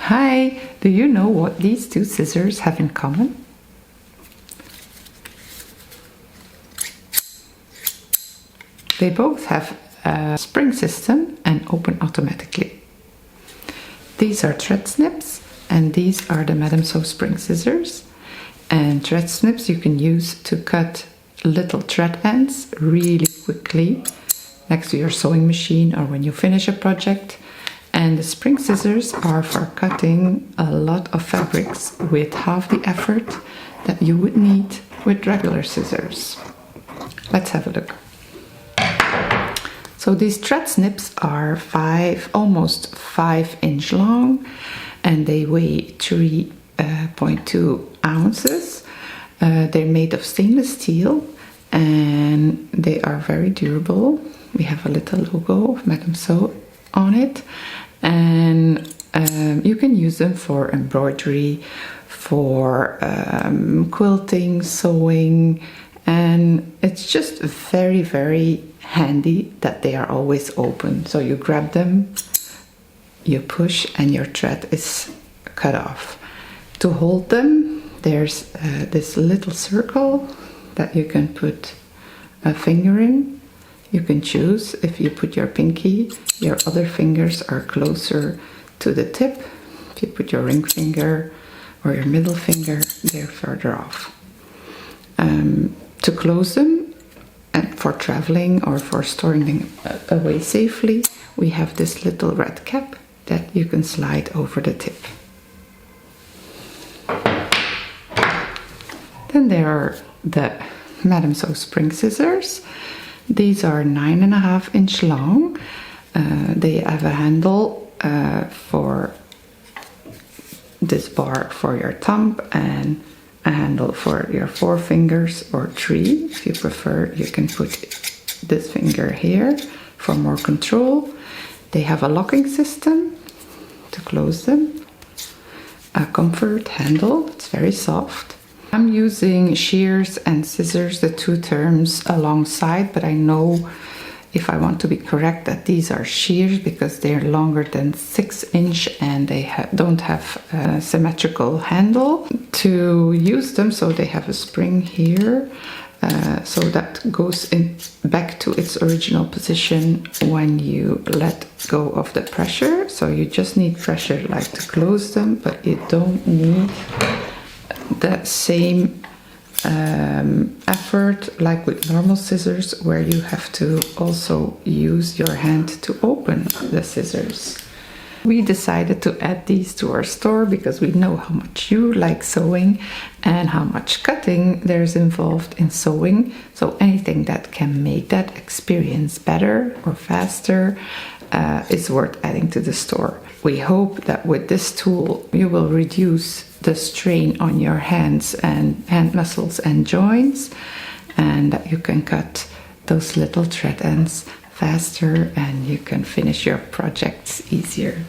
Hi, do you know what these two scissors have in common? They both have a spring system and open automatically. These are thread snips and these are the Madame So spring scissors. And thread snips you can use to cut little thread ends really quickly next to your sewing machine or when you finish a project. And the spring scissors are for cutting a lot of fabrics with half the effort that you would need with regular scissors. Let's have a look. So these thread snips are almost 5 inch long and they weigh 3.2 ounces. They're made of stainless steel and they are very durable. We have a little logo of Madame So on it. And you can use them for embroidery, for quilting, sewing, and it's just very, very handy that they are always open. So you grab them, you push, and your thread is cut off. To hold them, there's this little circle that you can put a finger in. You can choose if you put your pinky, your other fingers are closer to the tip. If you put your ring finger or your middle finger, they're further off. To close them and for traveling or for storing them away safely, we have this little red cap that you can slide over the tip. Then there are the Madame So spring scissors. These are 9.5 inch long. They have a handle for this bar for your thumb and a handle for your 4 fingers or 3. If you prefer, you can put this finger here for more control. They have a locking system to close them. A comfort handle, it's very soft. I'm using shears and scissors, the two terms alongside, but I know if I want to be correct that these are shears because they're longer than 6 inch and they don't have a symmetrical handle. To use them, so they have a spring here, so that goes back to its original position when you let go of the pressure. So you just need pressure like to close them, but you don't need the same effort like with normal scissors where you have to also use your hand to open the scissors. We decided to add these to our store because we know how much you like sewing and how much cutting there's involved in sewing. So anything that can make that experience better or faster is worth adding to the store. We hope that with this tool you will reduce the strain on your hands and hand muscles and joints, and that you can cut those little thread ends faster and you can finish your projects easier.